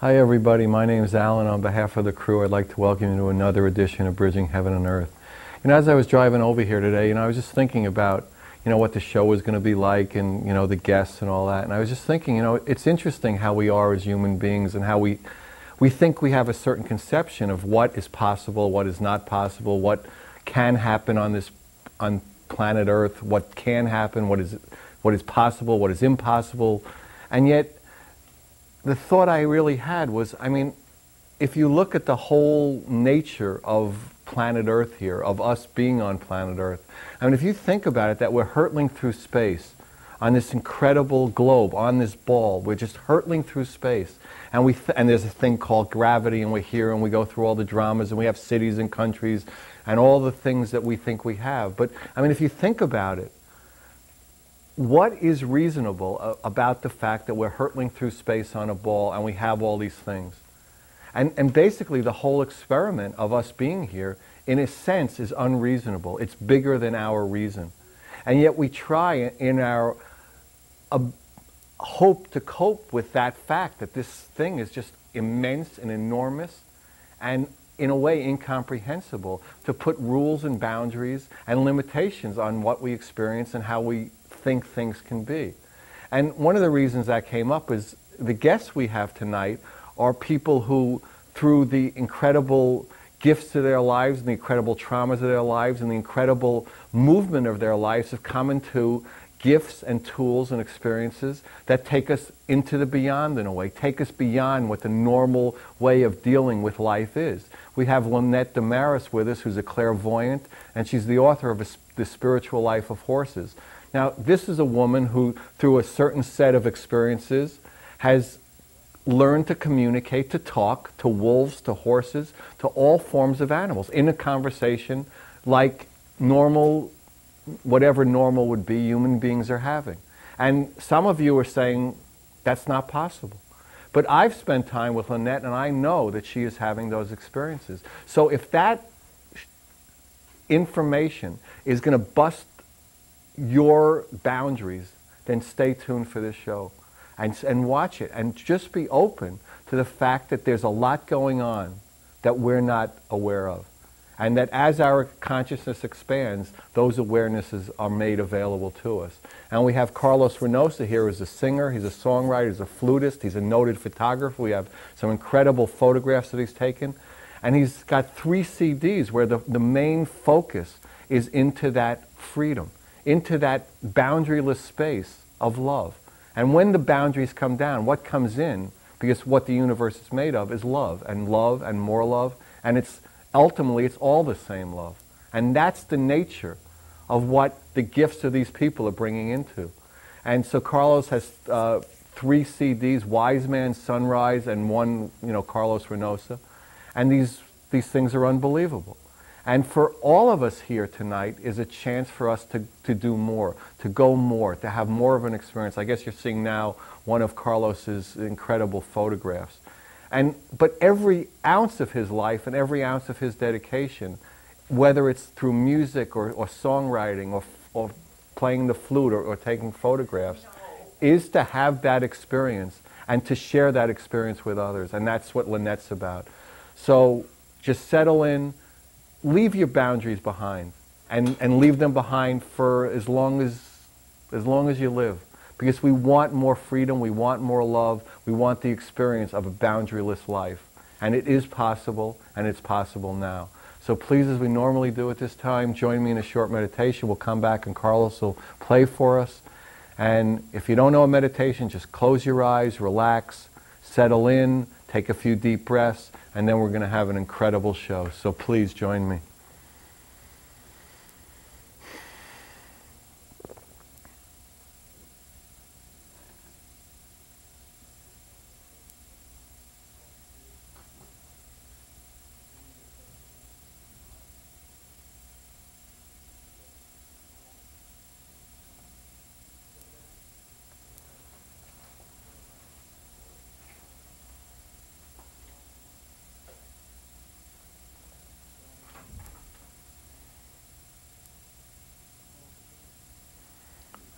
Hi everybody, my name is Alan. On behalf of the crew, I'd like to welcome you to another edition of Bridging Heaven and Earth. As I was driving over here today, I was just thinking about, what the show was going to be like and, the guests and all that. And I was just thinking, it's interesting how we are as human beings and how we think we have a certain conception of what is possible, what is not possible, what can happen on planet Earth, what can happen, what is possible, what is impossible. And yet, the thought I really had was, if you look at the whole nature of planet Earth here, of us being on planet Earth, if you think about it, that we're hurtling through space on this incredible globe, on this ball, we're just hurtling through space. And and there's a thing called gravity, and we're here and we go through all the dramas, and we have cities and countries and all the things that we think we have. But, if you think about it, what is reasonable about the fact that we're hurtling through space on a ball and we have all these things? And basically the whole experiment of us being here, in a sense, is unreasonable. It's bigger than our reason. And yet we try in our hope to cope with that fact that this thing is just immense and enormous and in a way incomprehensible, to put rules and boundaries and limitations on what we experience and how we think things can be. And one of the reasons that came up is the guests we have tonight are people who, through the incredible gifts to their lives and the incredible traumas of their lives and the incredible movement of their lives, have come into gifts and tools and experiences that take us into the beyond, in a way, take us beyond what the normal way of dealing with life is. We have Lynette DesMarais with us, who's a clairvoyant, and she's the author of The Spiritual Life of Horses. Now, this is a woman who, through a certain set of experiences, has learned to communicate, to talk to wolves, to horses, to all forms of animals in a conversation like normal, whatever normal would be, human beings are having. And some of you are saying that's not possible. But I've spent time with Lynette, and I know that she is having those experiences. So if that information is going to bust your boundaries, then stay tuned for this show and watch it, and just be open to the fact that there's a lot going on that we're not aware of, and that as our consciousness expands, those awarenesses are made available to us. And we have Carlos Reynosa here, who's a singer, he's a songwriter, he's a flutist, he's a noted photographer. We have some incredible photographs that he's taken, and he's got 3 CDs where the main focus is into that freedom, into that boundaryless space of love. And when the boundaries come down, what comes in, because what the universe is made of is love and more love, and ultimately it's all the same love. And that's the nature of what the gifts of these people are bringing into. And so Carlos has 3 CDs, Wiseman, Sunrise, and one, Carlos Reynosa. And these things are unbelievable. And for all of us here tonight is a chance for us to do more, to go more, to have more of an experience. I guess you're seeing now one of Carlos's incredible photographs. But every ounce of his life and every ounce of his dedication, whether it's through music or songwriting or playing the flute or taking photographs, is to have that experience and to share that experience with others. And that's what Lynette's about. So just settle in. Leave your boundaries behind, and leave them behind for as long as you live, because we want more freedom, we want more love, we want the experience of a boundaryless life, and it is possible, and it's possible now. So please, as we normally do at this time, join me in a short meditation. We'll come back and Carlos will play for us. And if you don't know a meditation, just close your eyes, relax, settle in, take a few deep breaths, and then we're going to have an incredible show. So please join me.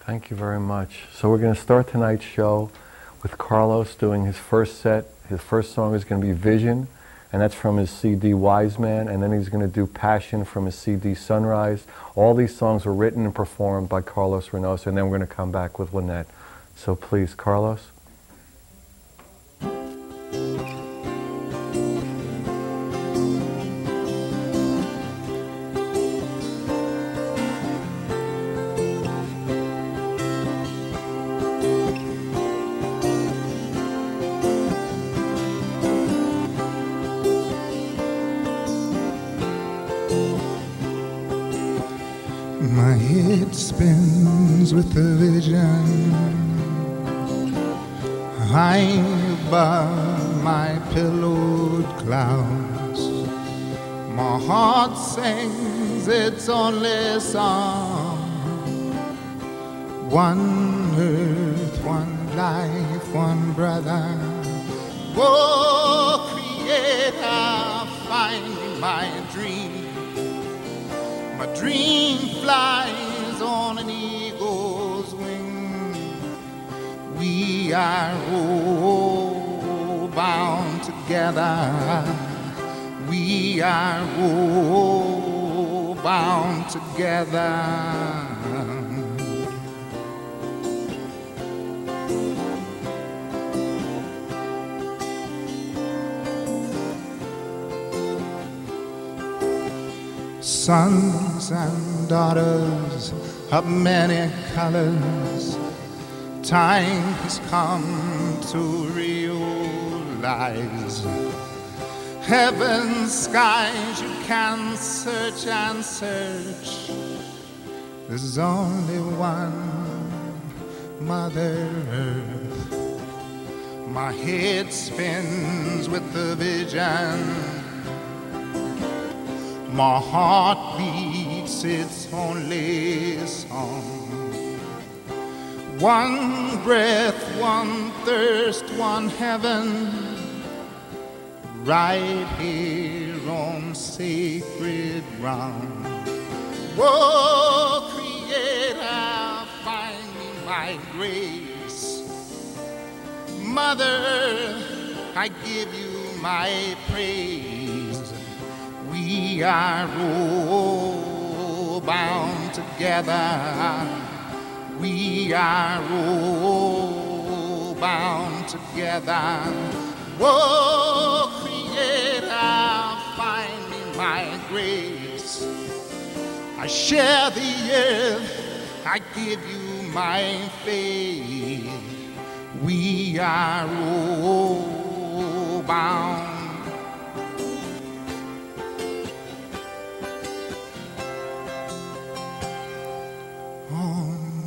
Thank you very much. So we're going to start tonight's show with Carlos doing his first set, His first song is going to be Vision, and that's from his CD Wiseman, and then he's going to do Passion from his CD Sunrise. All these songs were written and performed by Carlos Reynosa, and then we're going to come back with Lynette. So please, Carlos. My head spins with the vision high above my pillowed clouds. My heart sings its only song. One earth, one life, one brother. Oh, Creator, find me my dream. My dream flies on an eagle's wing. We are all bound together. We are all bound together. Sons and daughters of many colors, time has come to realize heaven's skies you can search and search. There's only one Mother Earth. My head spins with the vision. My heart beats its only song. One breath, one thirst, one heaven, right here on sacred ground. Oh, Creator, find me my grace. Mother, I give you my praise. We are all bound together. We are all bound together. Oh, Creator, find me my grace. I share the earth, I give you my faith. We are all bound.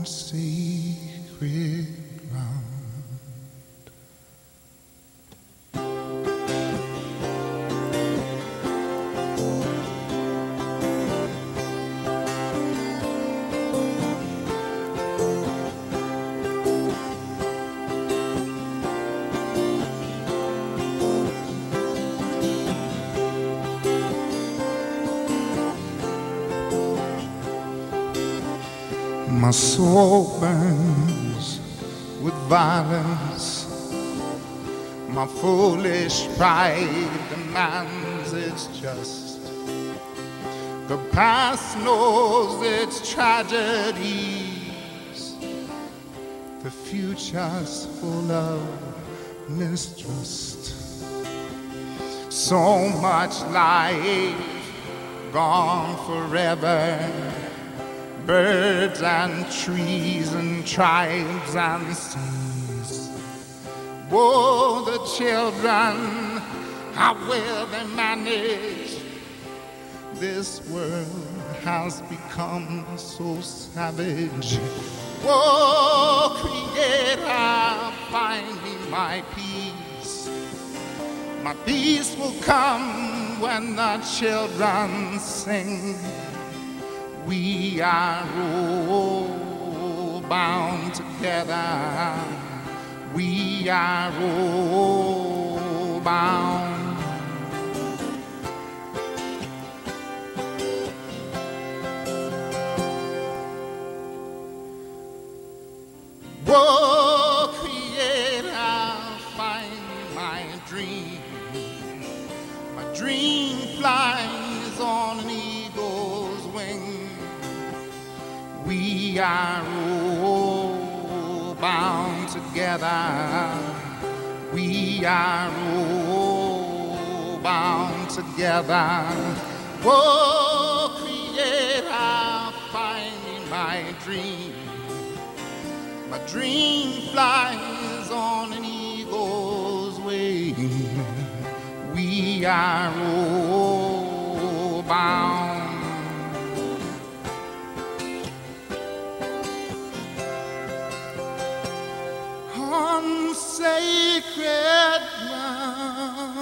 Sacred ground. My soul burns with violence. My foolish pride demands it's just. The past knows its tragedies. The future's full of mistrust. So much life gone forever. Birds and trees and tribes and seas. Oh, the children, how will they manage? This world has become so savage. Oh, Creator, find me my peace. My peace will come when the children sing. We are all bound together. We are all bound. Oh, Creator, find my dream. dream flies on an eagle's wing. We are all bound together. We are all bound together. Oh, Creator, find me my dream. My dream flies on an eagle's wing. We are all bound. On sacred ground.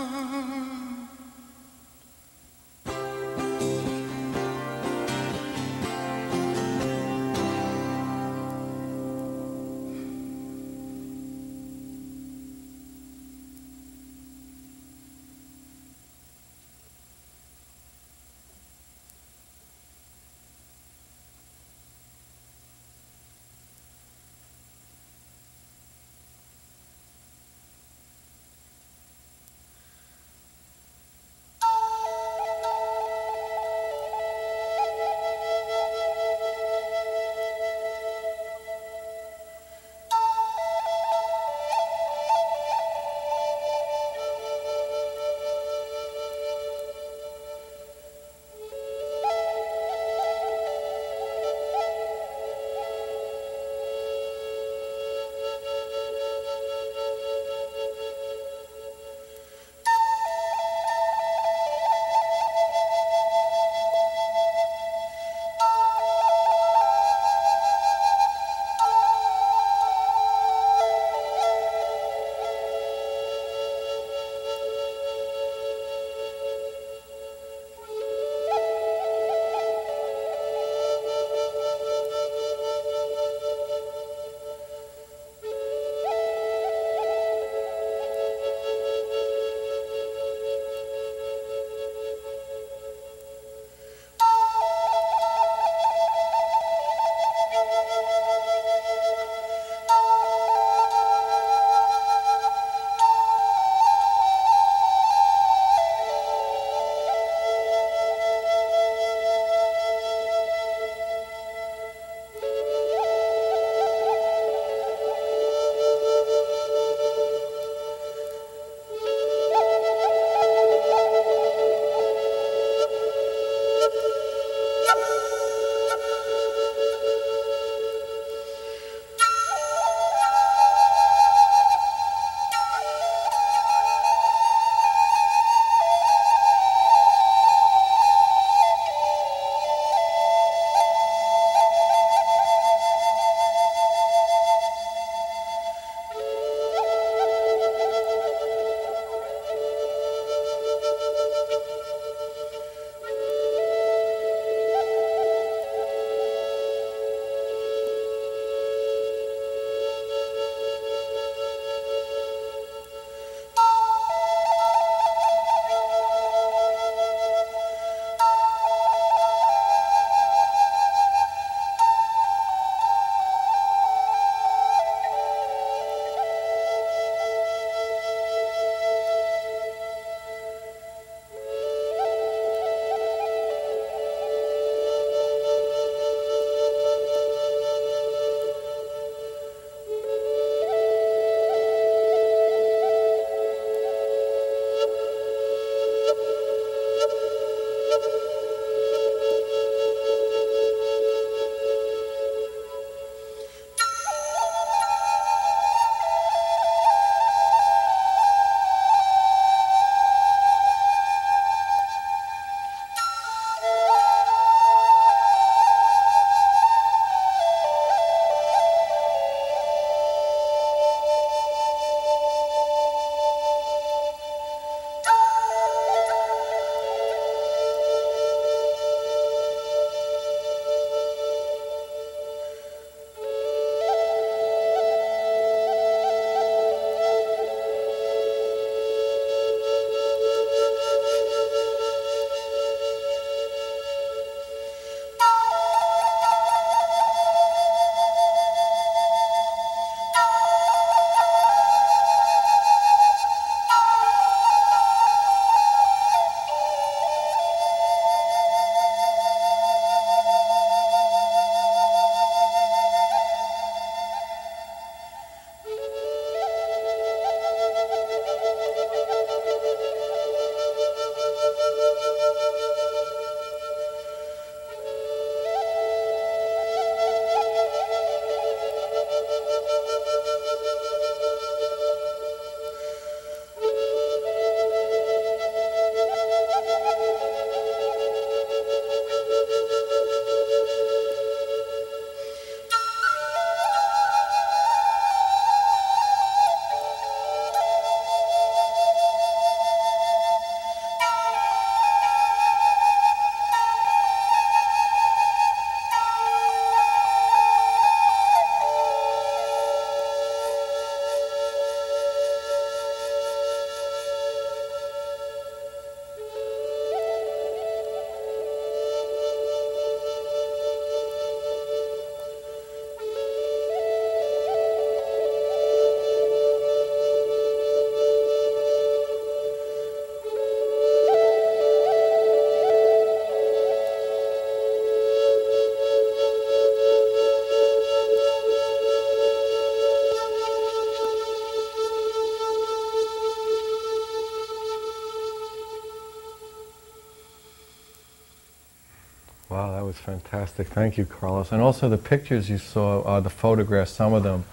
Wow, that was fantastic. Thank you, Carlos. And also the pictures you saw, the photographs, some of them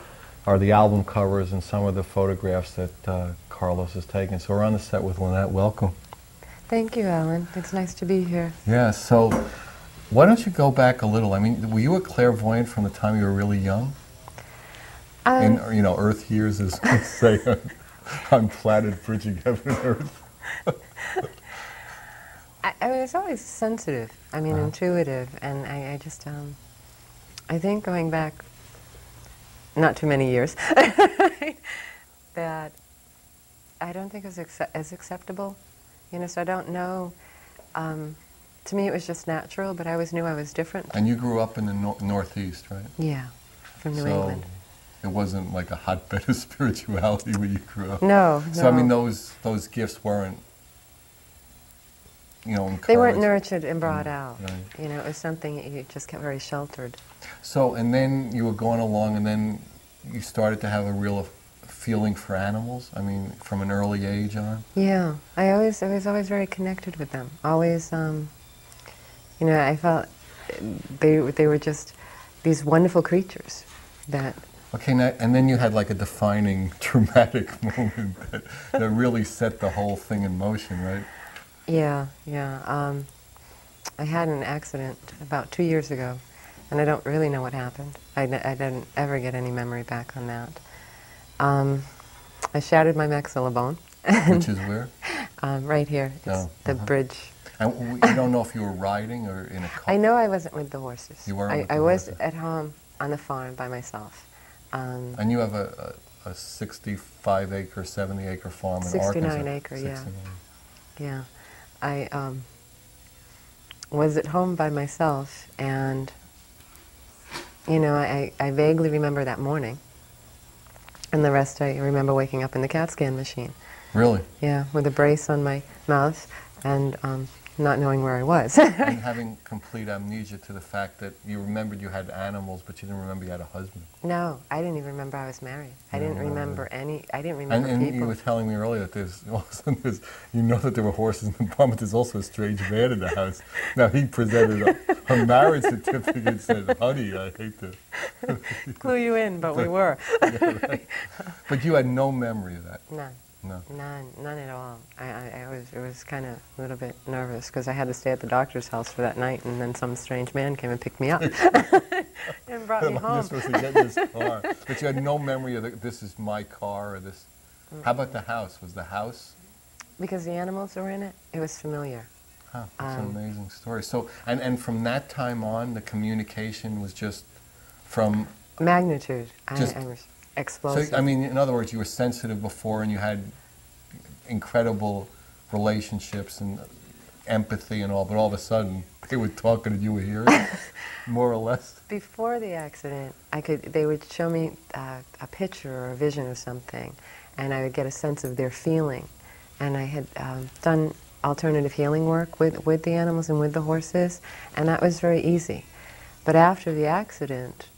are the album covers and some of the photographs that Carlos has taken. So we're on the set with Lynette. Welcome. Thank you, Alan. It's nice to be here. Yeah, so why don't you go back a little? I mean, were you a clairvoyant from the time you were really young? In, you know, Earth years, as we say, on planet bridging heaven and earth. I was always sensitive, I mean, intuitive, and I just, I think going back not too many years, that I don't think it was as acceptable, you know, so I don't know. To me it was just natural, but I always knew I was different. And you grew up in the Northeast, right? Yeah, from New England. It wasn't like a hotbed of spirituality where you grew up. No, So no. I mean, those gifts weren't, you know, encouraged. They weren't nurtured and brought out. Right. You know, it was something that you just kept very sheltered. So, and then you were going along, and then you started to have a real feeling for animals. I mean, from an early age on. Yeah, I was always very connected with them. Always, you know, I felt they were just these wonderful creatures that. Okay, now, and then you had like a defining, dramatic moment that really set the whole thing in motion, right? Yeah, yeah. I had an accident about 2 years ago, and I don't really know what happened. I didn't ever get any memory back on that. I shattered my maxilla bone. Which is where? Right here. It's the bridge. And you don't know if you were riding or in a car? I know I wasn't with the horses. You weren't with the I was horses. at home on the farm by myself. And you have a 65-acre, 70-acre farm in 69 Arkansas. acre, yeah. 69. Yeah. I was at home by myself, and, you know, I vaguely remember that morning. And the rest I remember waking up in the CAT scan machine. Really? Yeah, with a brace on my mouth and not knowing where I was. And having complete amnesia to the fact that you remembered you had animals, but you didn't remember you had a husband. No, I didn't even remember I was married. I didn't remember I didn't remember And people. you were telling me earlier that all of a sudden you know that there were horses in the barn, but there's also a strange man in the house. Now he presented a marriage certificate and said, "Honey, I hate to clue you in, but we were. Yeah, right. But you had no memory of that. None. No. None at all. It was kind of a little bit nervous because I had to stay at the doctor's house for that night, and then some strange man came and picked me up and brought me home. You're supposed to get in this car, but you had no memory of this is my car or this. How about the house? Was the house? Because the animals were in it, it was familiar. Huh, that's an amazing story. So, and from that time on, the communication was just from Magnitude. I was So, explosive. I mean, in other words, you were sensitive before and you had incredible relationships and empathy and all, but all of a sudden they were talking and you were hearing, more or less. Before the accident, they would show me a picture or a vision of something, and I would get a sense of their feeling. And I had done alternative healing work with the animals and with the horses, and that was very easy. But after the accident,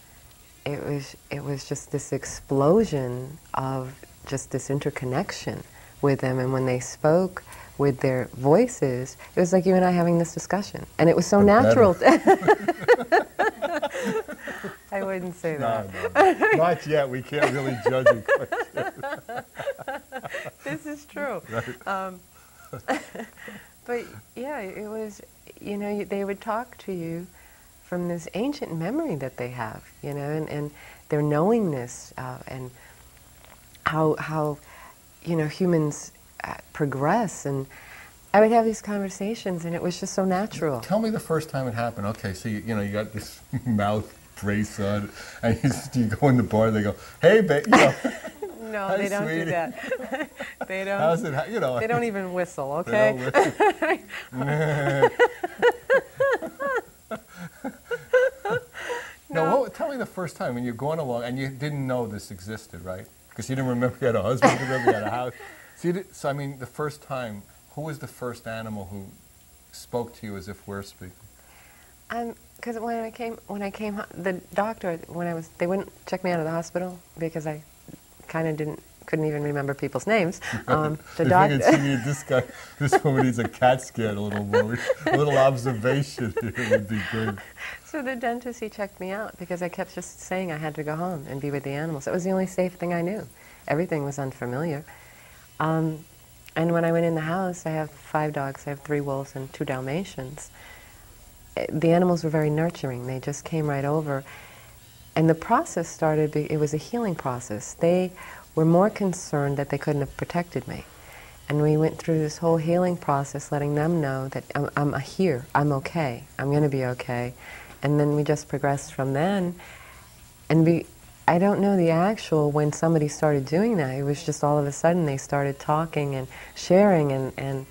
it was just this explosion of just this interconnection with them, and when they spoke with their voices, it was like you and I having this discussion, and it was so natural. I wouldn't say that. No, not yet. We can't really judge it. This is true. Right. But yeah, it was, you know, they would talk to you from this ancient memory that they have, you know, and their knowingness and how you know, humans progress. And I would have these conversations, and it was just so natural. Tell me the first time it happened. Okay, so you know, you got this mouth brace on, and you go in the bar, and they go, "Hey, babe," you know. No, Hi, they don't sweetie. do that. They don't. How's it? You know. They don't even whistle. Okay. They don't whistle. No, tell me the first time when you're going along and you didn't know this existed, right? Because you didn't remember you had a husband, you didn't remember you had a house. So I mean, the first time, who was the first animal who spoke to you as if we're speaking? Because when I came, the doctor, they wouldn't check me out of the hospital because I kind of couldn't even remember people's names. The If dog. I could see this woman needs a CAT scan a little more. A little observation here would be good. So the dentist, he checked me out because I kept just saying I had to go home and be with the animals. It was the only safe thing I knew. Everything was unfamiliar. And when I went in the house, I have 5 dogs. I have 3 wolves and 2 Dalmatians. The animals were very nurturing. They just came right over. And the process started, it was a healing process. They were more concerned that they couldn't have protected me. And we went through this whole healing process, letting them know that I'm here, I'm okay, I'm going to be okay. And then we just progressed from then. And I don't know the actual when somebody started doing that. It was just all of a sudden they started talking and sharing, and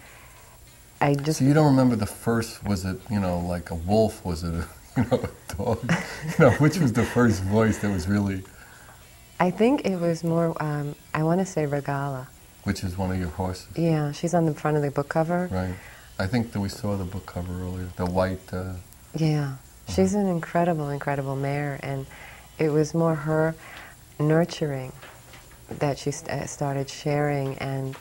I just... So you don't remember the first, was it, like a wolf, was it a dog? Which was the first voice that was really... I think it was more, I want to say Regala. Which is one of your horses. Yeah, she's on the front of the book cover. Right. I think that we saw the book cover earlier, the white... Yeah, she's an incredible, incredible mare, and it was more her nurturing that she started sharing, and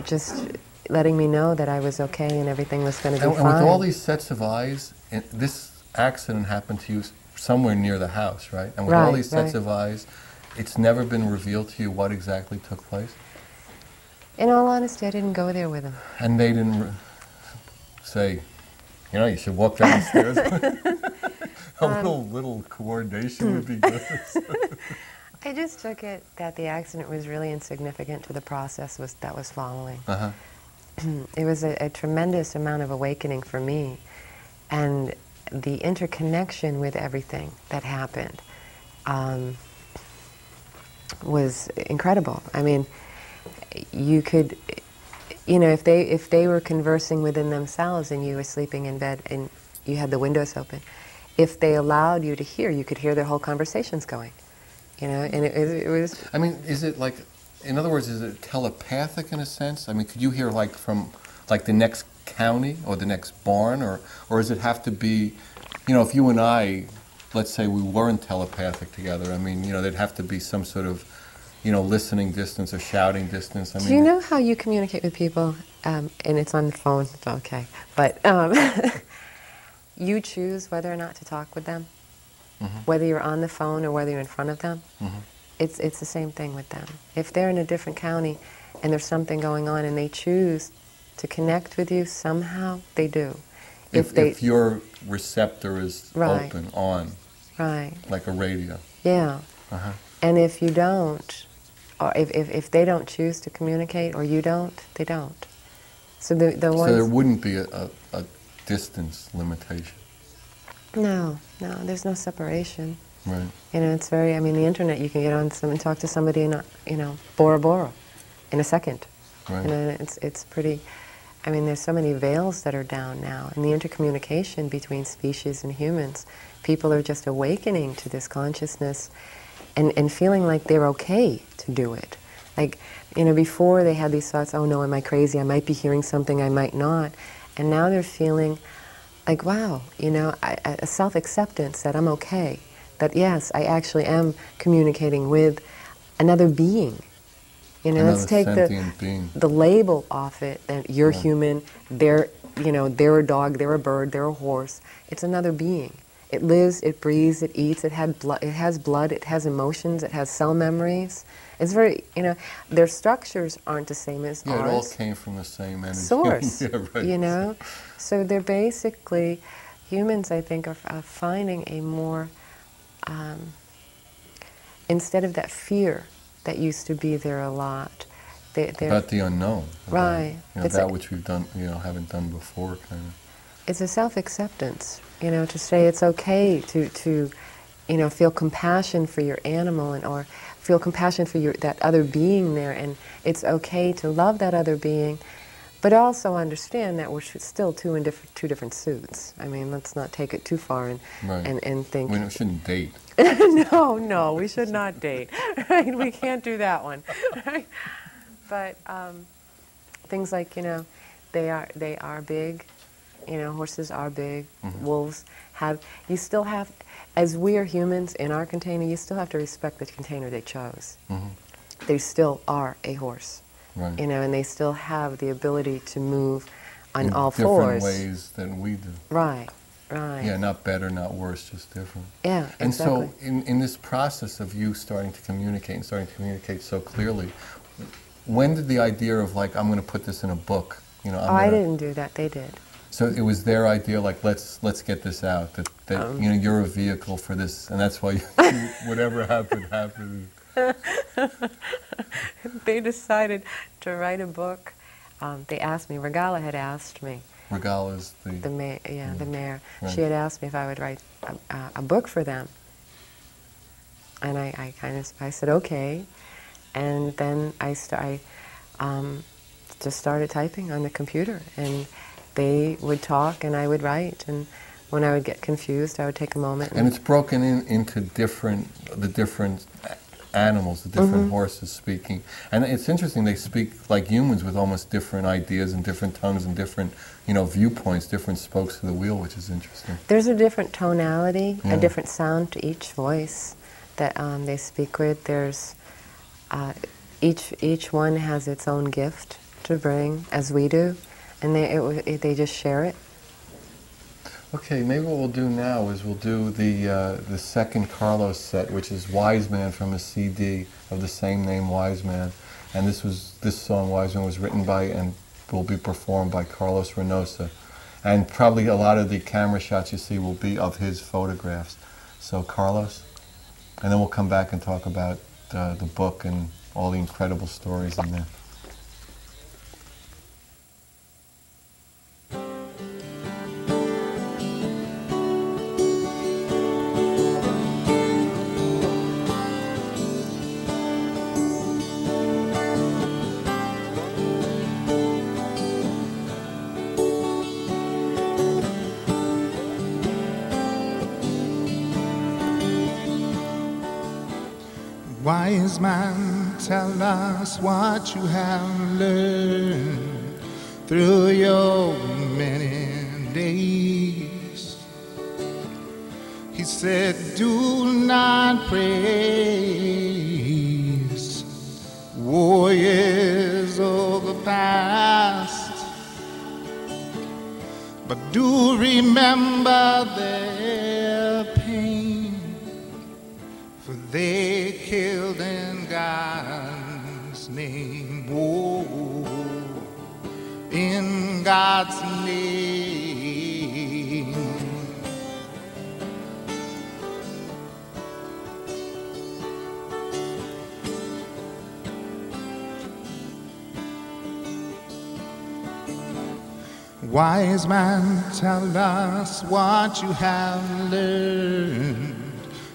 just letting me know that I was okay and everything was going to be fine. And with all these sets of eyes, this accident happened to you somewhere near the house, right? And with all these sets of eyes, it's never been revealed to you what exactly took place? In all honesty, I didn't go there with him. And they didn't say, you should walk down the stairs? A little coordination would be good. I just took it that the accident was really insignificant to the process that was following. It was a tremendous amount of awakening for me, and the interconnection with everything that happened was incredible. I mean, you could, if they were conversing within themselves and you were sleeping in bed and you had the windows open, if they allowed you to hear, you could hear their whole conversations going. And it was... I mean, is it like, in other words, is it telepathic in a sense? I mean, could you hear from the next county or the next barn, or does it have to be, if you and I, let's say we weren't telepathic together, I mean, there'd have to be some sort of, listening distance or shouting distance. I mean, do you know how you communicate with people? And it's on the phone, it's okay. But you choose whether or not to talk with them. Whether you're on the phone or whether you're in front of them, it's the same thing with them. If they're in a different county and there's something going on and they choose to connect with you somehow, they do. If your receptor is open, on, like a radio. Yeah. And if you don't, or if they don't choose to communicate or you don't, they don't. So the ones... So there wouldn't be a distance limitation. No, there's no separation. Right. It's very, the internet, you can get on and talk to somebody in, Bora Bora in a second. Right. It's pretty, there's so many veils that are down now, and the intercommunication between species and humans, people are just awakening to this consciousness and feeling like they're okay to do it. Like, before they had these thoughts, oh no, am I crazy? I might be hearing something, I might not. And now they're feeling like, wow, a self-acceptance that I'm okay, that yes, I actually am communicating with another being. Let's take the label off it, that you're human, they're a dog, they're a bird, they're a horse. It's another being. It lives, it breathes, it eats, it has blood, it has emotions, it has cell memories. It's very, their structures aren't the same as ours. Yeah, it all came from the same energy. Source, yeah, right. So they're basically, humans, I think, are finding a more, instead of that fear that used to be there a lot. They're about the unknown. Right. About, that which we've done, haven't done before, kind of. It's a self-acceptance, to say it's okay to feel compassion for your animal or feel compassion for that other being there, and it's okay to love that other being, but also understand that we're still two different suits. Let's not take it too far and think... We shouldn't date. No, we should not date. Right? We can't do that one. Right? But things like, they are big, You know, horses are big. Wolves have. You still have, as we are humans in our container, you still have to respect the container they chose. They still are a horse. Right. You know, and they still have the ability to move on in all different fours. ways than we do. Right, right. Yeah, not better, not worse, just different. Yeah, And exactly. so in this process of you starting to communicate and starting to communicate so clearly, when did the idea of like, I'm going to put this in a book, you know, I didn't do that, they did. So it was their idea, like, let's get this out, that you know, you're a vehicle for this, and that's why you, whatever happened, happened. They decided to write a book. They asked me, Regala had asked me. Regala is The mayor, yeah, the mayor. Right. She had asked me if I would write a book for them. And I said, okay. And then I just started typing on the computer. And they would talk and I would write. And when I would get confused, I would take a moment. And it's broken into the different animals, the different horses speaking. And it's interesting, they speak like humans with almost different ideas and different tongues and different, you know, viewpoints, different spokes to the wheel, which is interesting. There's a different tonality, Yeah. a different sound to each voice that they speak with. There's each one has its own gift to bring, as we do, and they just share it. Okay, maybe what we'll do now is we'll do the second Carlos set, which is Wiseman from a CD of the same name, Wiseman. And this song, Wiseman, was written by and will be performed by Carlos Reynosa. And probably a lot of the camera shots you see will be of his photographs. So Carlos, and then we'll come back and talk about the book and all the incredible stories in there. Wise man, tell us what you have learned through your many days. He said, do not praise warriors of the past, but do remember their pain, for they killed in God's name. Oh, in God's name. Wise man, tell us what you have learned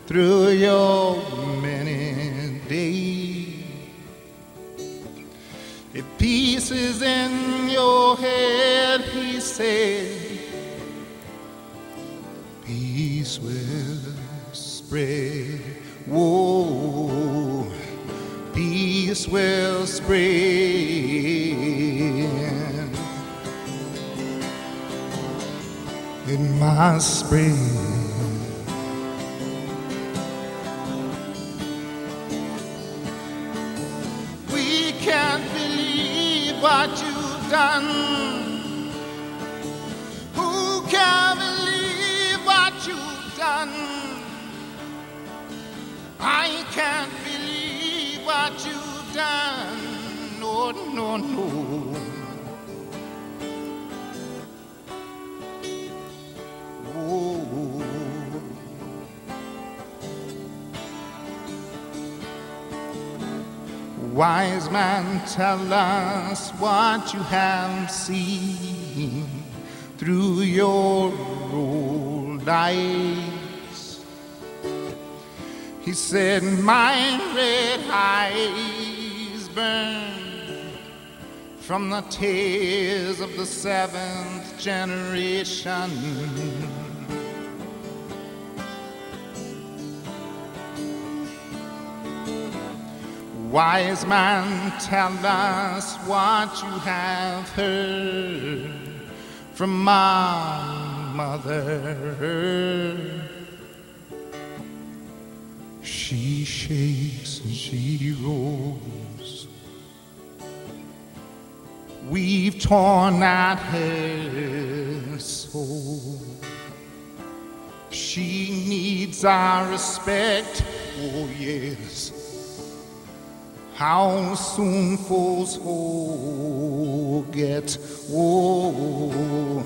through your many days. If peace is in your head, he said, peace will spread. Whoa, peace will spread. It must spread. What you've done. Who can believe what you've done? I can't believe what you've done. No, no, no. Oh. Wise man, tell us what you have seen through your old eyes. He said, my red eyes burn from the tears of the seventh generation. Wise man, tell us what you have heard from my mother. She shakes and she rolls. We've torn out her soul. She needs our respect, oh yes. How soon folks forget, oh,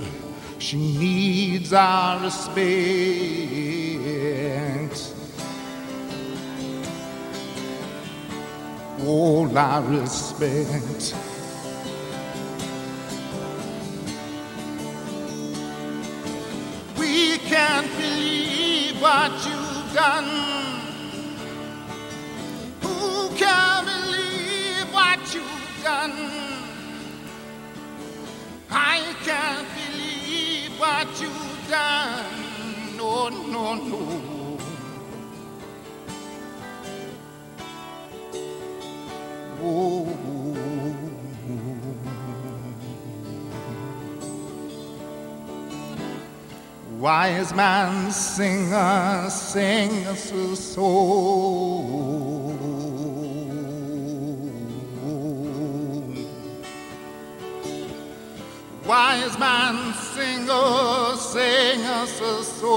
she needs our respect. All our respect. We can't believe what you've done. Who can believe what you've done? I can't believe what you've done. No, no, no. Oh. Wise man, singer, sing us a song. Wise man, singer, sing us a song.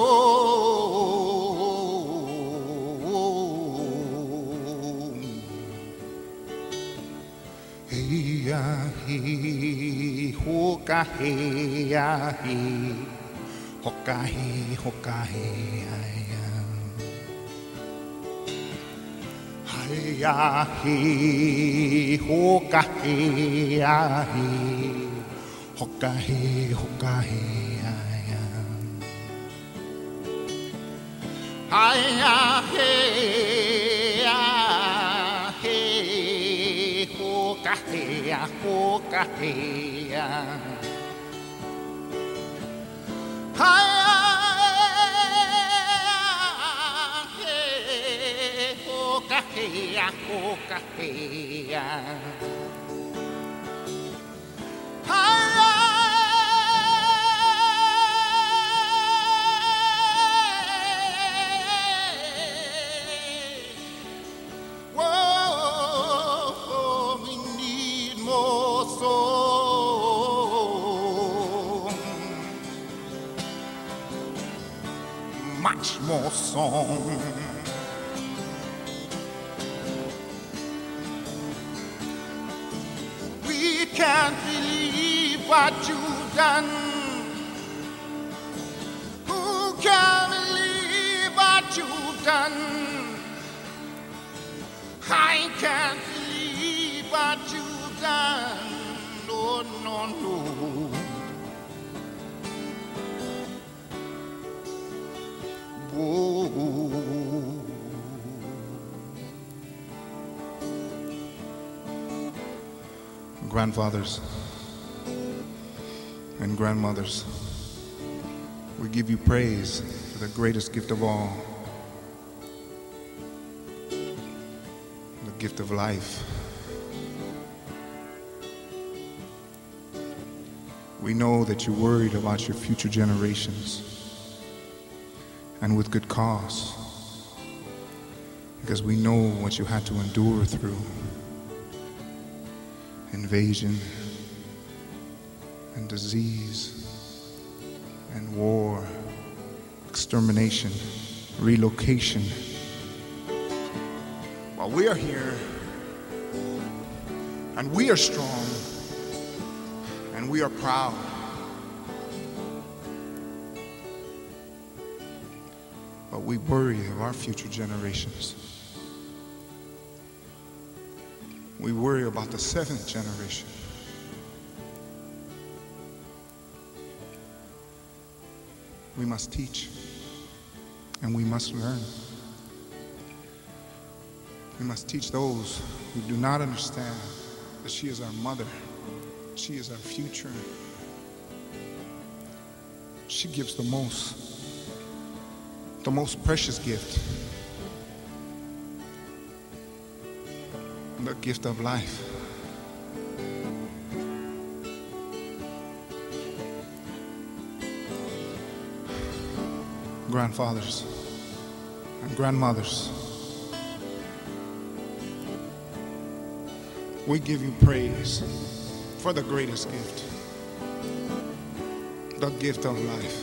Hey ya hey, ho ka hey ya hey. Hokahe, hokahe, hiya. Hiya, he, hokahe, hiya. Hokahe, hokahe, hiya. Hiya, he, hokahe, hokahe, hiya. Whoa, we need more song, much more song. Can't believe what you've done. Who can believe what you've done? I can't believe what you've done. No, no, no. Whoa. Grandfathers and grandmothers, we give you praise for the greatest gift of all, the gift of life. We know that you're worried about your future generations, and with good cause, because we know what you had to endure through. Invasion and disease and war, extermination, relocation. While we are here, and we are strong, and we are proud. But we worry of our future generations. We worry about the seventh generation. We must teach and we must learn. We must teach those who do not understand that she is our mother. She is our future. She gives the most precious gift. The gift of life. grandfathers and grandmothers. We give you praise for the greatest gift, the gift of life.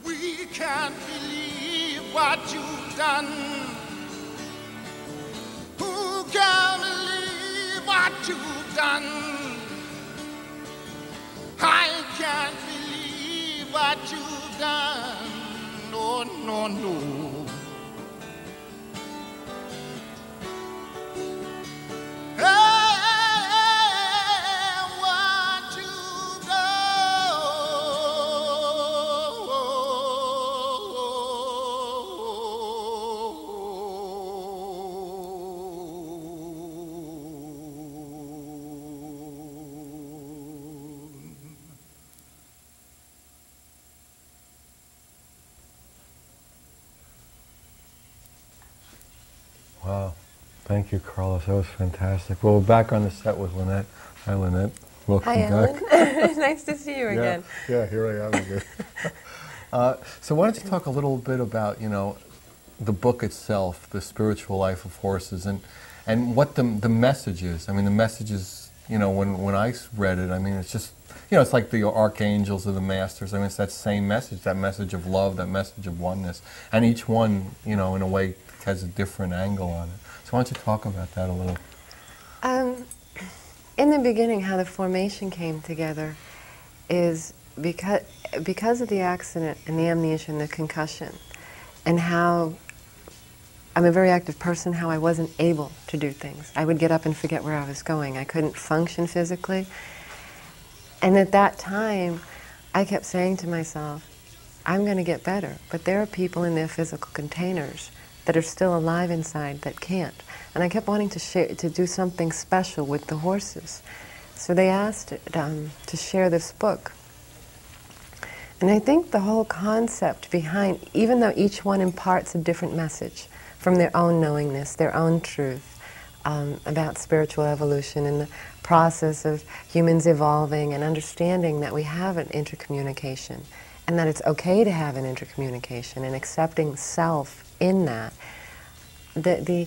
We can't believe what you've done. Who can believe what you've done? I can't believe what you've done. No, no, no. Wow. Thank you, Carlos. That was fantastic. Well, we're back on the set with Lynette. Hi, Lynette. Welcome Hi, back. Ellen. Nice to see you again. Yeah, here I am again. So why don't you talk a little bit about, the book itself, The Spiritual Life of Horses, and what the message is. I mean, the message is, when I read it, I mean, it's just, it's like the archangels or the masters. I mean, it's that same message, that message of love, that message of oneness. And each one, in a way, has a different angle on it. So why don't you talk about that a little? In the beginning, how the formation came together is because of the accident and the amnesia and the concussion, and how I'm a very active person, how I wasn't able to do things. I would get up and forget where I was going. I couldn't function physically. And at that time, I kept saying to myself, I'm going to get better, but there are people in their physical containers that are still alive inside that can't. And I kept wanting to do something special with the horses. So they asked to share this book. And I think the whole concept behind, even though each one imparts a different message from their own knowingness, their own truth, about spiritual evolution and the process of humans evolving and understanding that we have an intercommunication and that it's okay to have an intercommunication and accepting self in that. The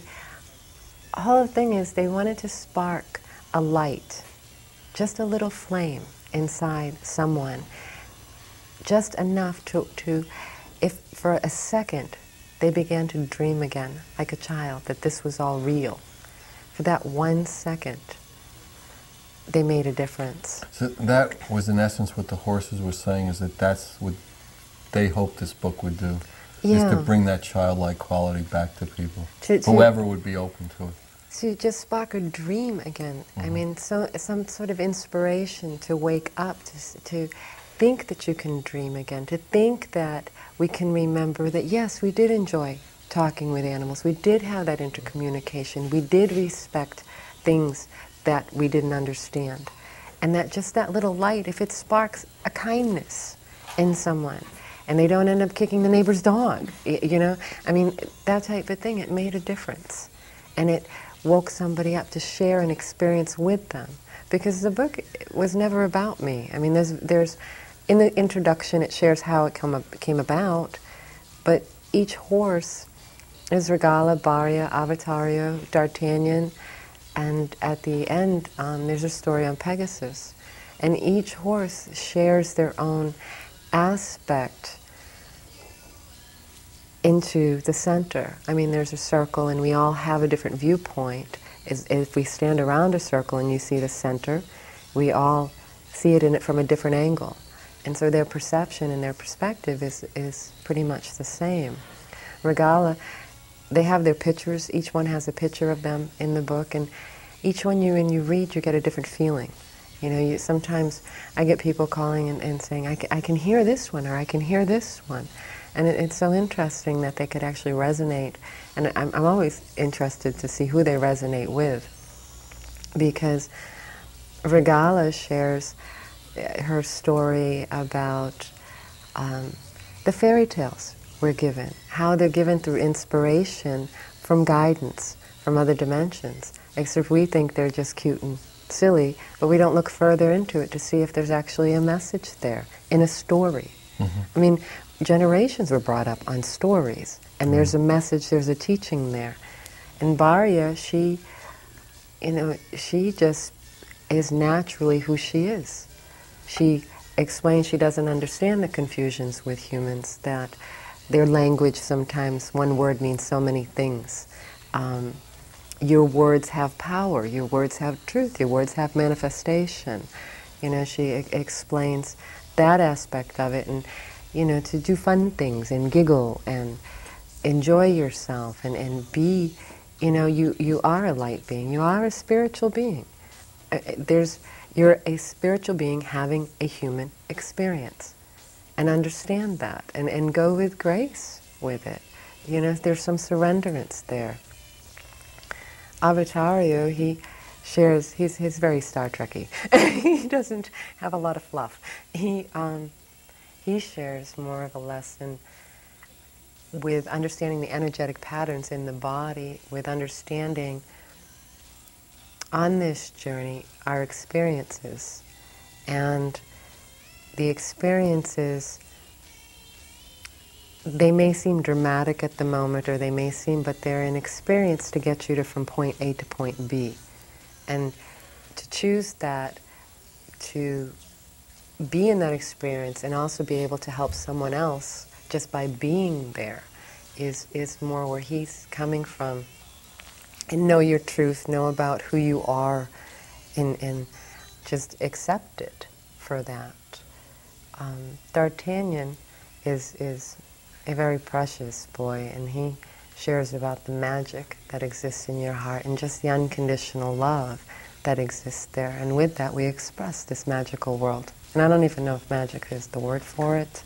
whole thing is they wanted to spark a light, just a little flame inside someone, just enough to if for a second they began to dream again, like a child, that this was all real. For that 1 second, they made a difference. So that was in essence what the horses were saying, is that that's what they hoped this book would do. Yeah. Is to bring that childlike quality back to people, whoever would be open to it. To just spark a dream again. I mean, some sort of inspiration to wake up, to think that you can dream again, to think that we can remember that, yes, we did enjoy talking with animals, we did have that intercommunication, we did respect things that we didn't understand. And that just that little light, if it sparks a kindness in someone, and they don't end up kicking the neighbor's dog, I mean, that type of thing, it made a difference. And it woke somebody up to share an experience with them. Because the book was never about me. I mean, there's in the introduction it shares how it came about, but each horse is Regala, Barya, Avatario, D'Artagnan, and at the end there's a story on Pegasus. And each horse shares their own aspect into the center. I mean, there's a circle and we all have a different viewpoint. If we stand around a circle and you see the center, we all see it from a different angle. And so their perception and their perspective is pretty much the same. Regala, they have their pictures. Each one has a picture of them in the book, and each one when you read, you get a different feeling. Sometimes I get people calling and saying, I can hear this one, or I can hear this one. And it's so interesting that they could actually resonate. And I'm always interested to see who they resonate with. Because Regala shares her story about The fairy tales we're given, how they're given through inspiration from guidance from other dimensions, except we think they're just cute and silly, but we don't look further into it to see if there's actually a message there in a story. I mean, generations were brought up on stories, and there's a message, there's a teaching there. And Varya, she just is naturally who she is. She explains she doesn't understand the confusions with humans, that their language sometimes, one word means so many things. Your words have power, your words have truth, your words have manifestation. You know, she explains that aspect of it, and, you know, to do fun things and giggle and enjoy yourself and be, you know, you are a light being, you are a spiritual being. You're a spiritual being having a human experience. And understand that, and go with grace with it. You know, there's some surrenderance there. Avatario, he shares, he's very Star Trekky. He doesn't have a lot of fluff. He shares more of a lesson with understanding the energetic patterns in the body, with understanding on this journey our experiences. And the experiences, they may seem dramatic at the moment, or they may seem, but they're an experience to get you from point A to point B. And to choose that, to be in that experience and also be able to help someone else just by being there is more where he's coming from. And know your truth, know about who you are, and just accept it for that. D'Artagnan is a very precious boy, and he shares about the magic that exists in your heart and just the unconditional love that exists there. And with that, we express this magical world. And I don't even know if magic is the word for it.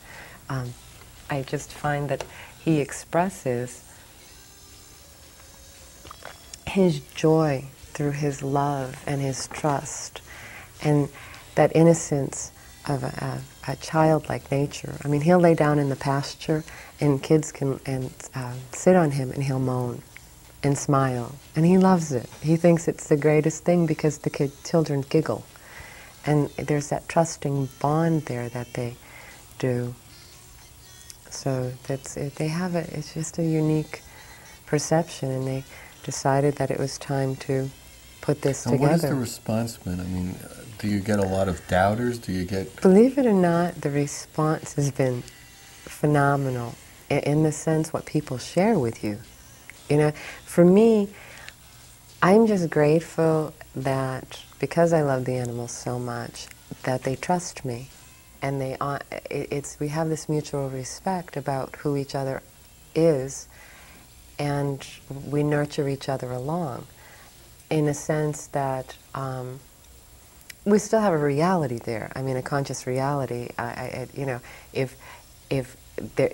I just find that he expresses his joy through his love and his trust and that innocence of a childlike nature. I mean, he'll lay down in the pasture and kids can sit on him and he'll moan and smile. And he loves it. He thinks it's the greatest thing because the children giggle. And there's that trusting bond there that they do. So they have it's just a unique perception, and they decided that it was time to put this together. What has the response been? I mean, do you get a lot of doubters? Do you get... Believe it or not, the response has been phenomenal in the sense what people share with you. You know, for me, I'm just grateful that because I love the animals so much, that they trust me. And we have this mutual respect about who each other is, and we nurture each other along in a sense that we still have a reality there. I mean, a conscious reality. You know, if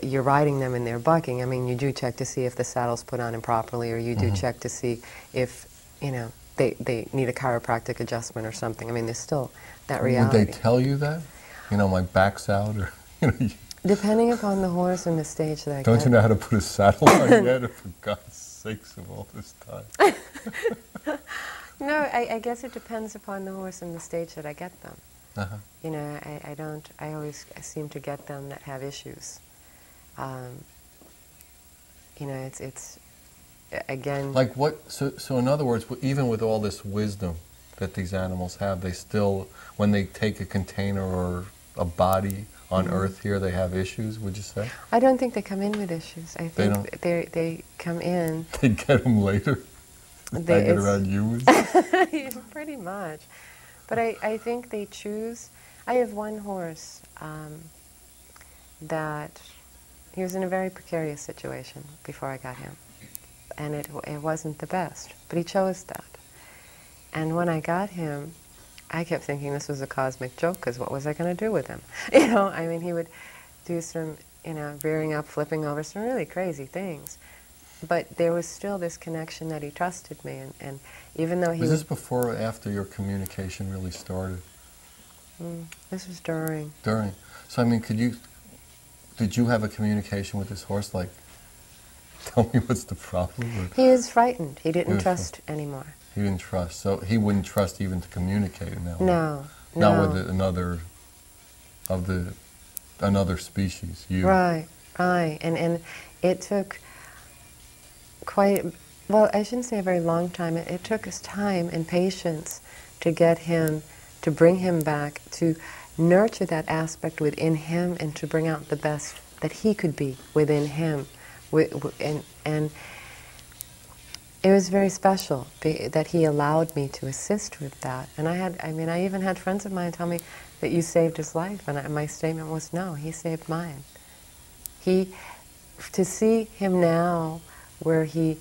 you're riding them and they're bucking, I mean, you do check to see if the saddle's put on improperly, or you do check to see if, you know, they need a chiropractic adjustment or something. I mean, there's still that reality. Would they tell you that? You know, my back's out, or, you know... Depending upon the horse and the stage that I get. Don't you know how to put a saddle on yet, for God's sakes of all this time? No, I guess it depends upon the horse and the stage that I get them. You know, I always seem to get them that have issues. You know, it's again... Like what, so in other words, even with all this wisdom that these animals have, they still, when they take a container or a body on Earth here, they have issues, would you say? I don't think they come in with issues. I think they come in... They get them later? They get around humans? Pretty much. But I think they choose... I have one horse that... He was in a very precarious situation before I got him. And it wasn't the best. But he chose that. And when I got him, I kept thinking this was a cosmic joke, because what was I going to do with him? You know, I mean, he would do some, you know, rearing up, flipping over, some really crazy things. But there was still this connection that he trusted me, and even though he... Was this before or after your communication really started? This was during. During. So, I mean, could you did you have a communication with this horse? Like, tell me what's the problem? Or He is frightened. He didn't was trust anymore. he didn't trust, so he wouldn't trust even to communicate in that way. No, Not no. with another species. You. Right, right. And it took quite, well, I shouldn't say a very long time. It took us time and patience to get him, to bring him back, to nurture that aspect within him and to bring out the best that he could be within him. And it was very special that he allowed me to assist with that. And I even had friends of mine tell me that you saved his life, and my statement was, no, he saved mine. To see him now where he,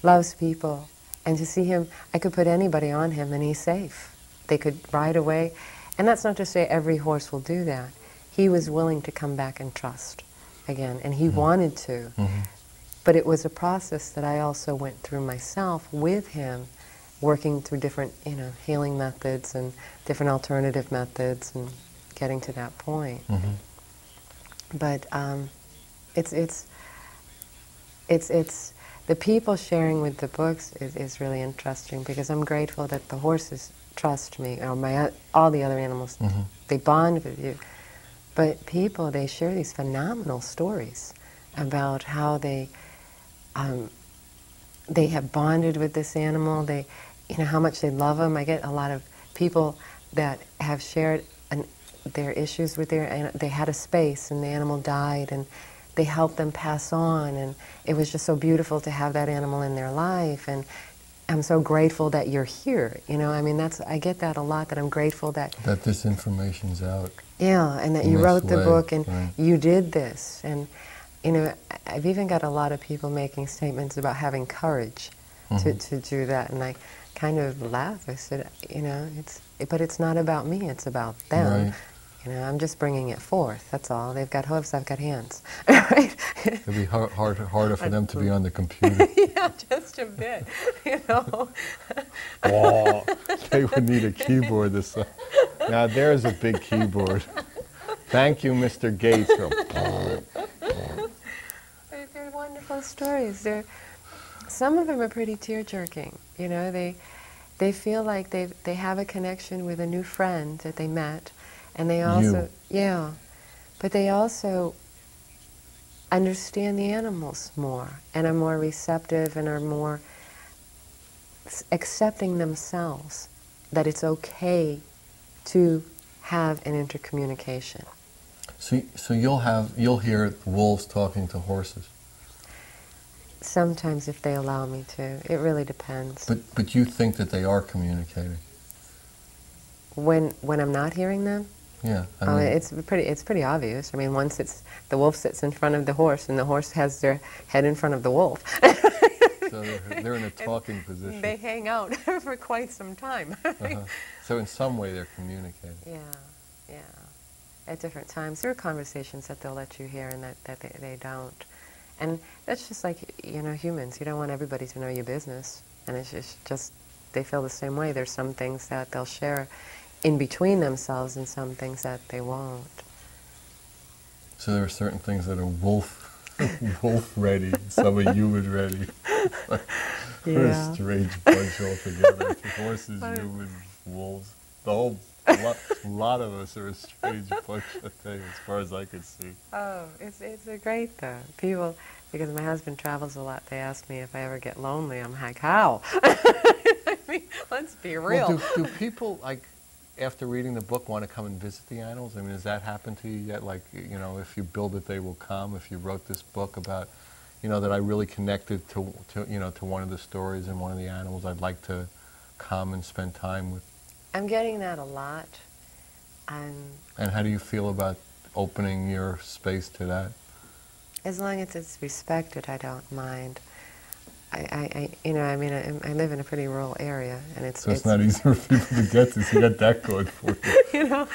loves people, and to see him, I could put anybody on him and he's safe. They could ride away. And that's not to say every horse will do that. He was willing to come back and trust again, and he wanted to. Mm-hmm. But it was a process that I also went through myself with him, working through different, healing methods and different alternative methods and getting to that point. Mm-hmm. But it's the people sharing with the books is really interesting, because I'm grateful that the horses trust me, or all the other animals, Mm-hmm. they bond with you. But people, they share these phenomenal stories about how they have bonded with this animal. They, how much they love them. I get a lot of people that have shared their issues with they had a space and the animal died, and they helped them pass on, and it was just so beautiful to have that animal in their life. And I'm so grateful that you're here. I get that a lot, that I'm grateful that this information's out. Yeah, and that In you this wrote the way, book and right. you did this. And, I've even got a lot of people making statements about having courage to do that. And I kind of laugh. I said, but it's not about me, it's about them. Right. I'm just bringing it forth, that's all. They've got hooves, I've got hands. Right? It'd be harder for them to be on the computer. Yeah, just a bit, Oh, they would need a keyboard this time. Now there's a big keyboard. Thank you, Mr. Gates. They're wonderful stories. Some of them are pretty tear-jerking. They feel like they have a connection with a new friend that they met, and they also but they also understand the animals more and are more receptive and are more accepting themselves, that it's okay to have an intercommunication. So you'll hear wolves talking to horses. Sometimes, if they allow me to. It really depends. But you think that they are communicating? When I'm not hearing them? Yeah. It's pretty obvious. Once the wolf sits in front of the horse, and the horse has their head in front of the wolf. So they're in a talking position. They hang out for quite some time. So in some way they're communicating. Yeah. At different times. There are conversations that they'll let you hear and that they don't. And that's just like, humans. You don't want everybody to know your business. And it's just they feel the same way. There's some things that they'll share in between themselves and some things that they won't. So there are certain things that are wolf ready, some are human ready. We're a strange bunch altogether. Horses, humans, wolves. A lot of us are a strange bunch, I think, as far as I can see. Oh, it's great though. People, because my husband travels a lot, they ask me if I ever get lonely. I'm like, how? Let's be real. Well, do people, after reading the book, want to come and visit the animals? Has that happened to you yet? If you build it, they will come. If you wrote this book about, that I really connected to one of the stories and one of the animals, I'd like to come and spend time with. I'm getting that a lot. And how do you feel about opening your space to that? As long as it's respected, I don't mind. I live in a pretty rural area, and it's not easy for people to get to. So you got that going for you.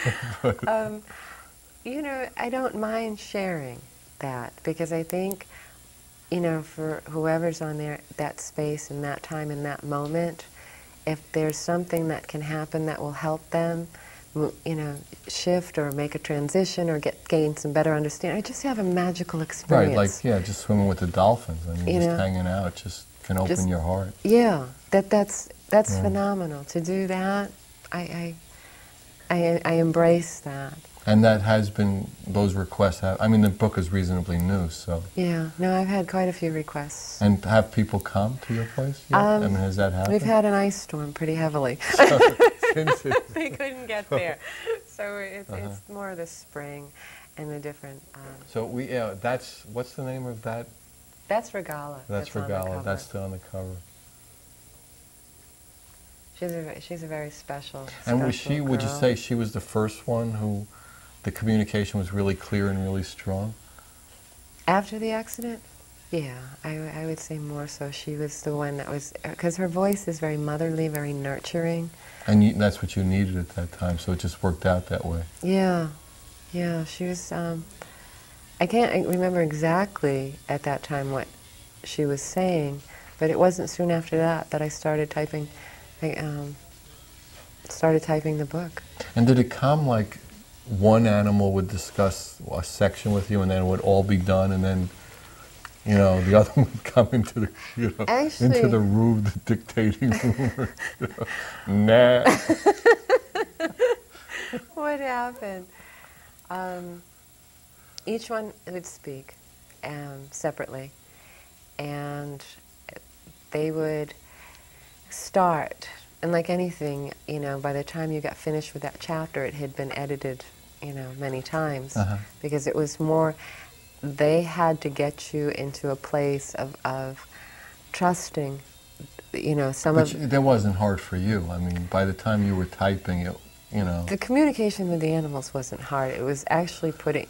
I don't mind sharing that, because I think, for whoever's on that space and that time and that moment, if there's something that can happen that will help them, you know, shift or make a transition or gain some better understanding. I just have a magical experience. Right, like, yeah, just swimming with the dolphins. I mean, You just know, hanging out just can open your heart. Yeah, that's phenomenal. To do that, I embrace that. And that has been, those requests have, I mean, the book is reasonably new, so. Yeah, no, I've had quite a few requests. And have people come to your place yet? I mean, has that happened? We've had an ice storm pretty heavily. Since it, They couldn't get there. So it's more the spring and the different... so we, yeah, that's, what's the name of that? That's Regala. That's on the Regala, cover. that's still on the cover. She's a very special, And was special she, would you girl. say she was the first one who the communication was really clear and really strong? After the accident? Yeah, I would say more so. She was the one that was, because her voice is very motherly, very nurturing. And you, that's what you needed at that time, so it just worked out that way. Yeah, yeah, she was, I can't remember exactly at that time what she was saying, but it wasn't soon after that I started typing, started typing the book. And did it come like one animal would discuss a section with you and then it would all be done and then, you know, the other one would come into the, you know, Actually, into the room, the dictating room. Nah. what happened? Each one would speak separately, and they would start. And like anything, you know, by the time you got finished with that chapter, it had been edited, you know, many times, because it was more. They had to get you into a place of trusting, you know, That wasn't hard for you. I mean, by the time you were typing it, you know. The communication with the animals wasn't hard. It was actually putting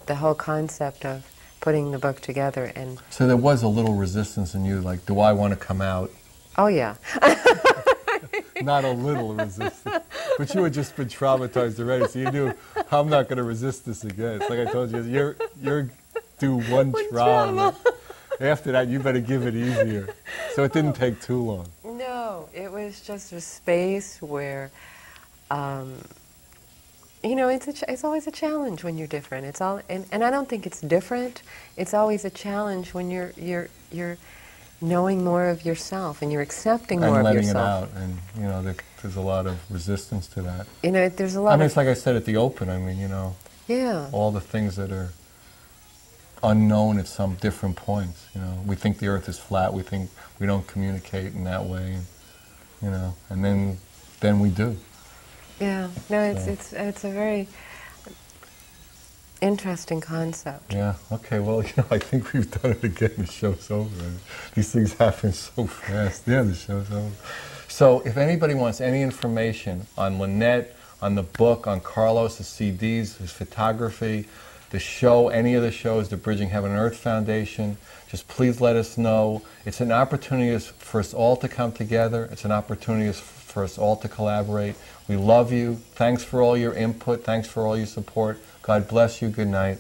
the whole concept of putting the book together. And So there was a little resistance in you, like, do I want to come out? oh yeah. Not a little resistance. But you had just been traumatized already, so you knew, I'm not going to resist this again. It's like I told you, you're do one trauma. After that, you better give it easier. So it didn't take too long. No, it was just a space where, you know, it's always a challenge when you're different. It's all, and I don't think it's different. It's always a challenge when you're knowing more of yourself and you're accepting more of letting yourself. it out, and you know, there's a lot of resistance to that. You know, there's a lot. I mean, it's like I said at the open. I mean, you know, yeah, all the things that are unknown at some different points. You know, we think the Earth is flat. We think we don't communicate in that way. And, you know, and then we do. Yeah. No, it's a very interesting concept. Yeah. Okay. Well, you know, I think we've done it again. The show's over. I mean, these things happen so fast. Yeah, the show's over. So, if anybody wants any information on Lynette, on the book, on Carlos, his CDs, his photography, the show, any of the shows, the Bridging Heaven and Earth Foundation, just please let us know. It's an opportunity for us all to come together. It's an opportunity for us all to collaborate. We love you. Thanks for all your input. Thanks for all your support. God bless you. Good night.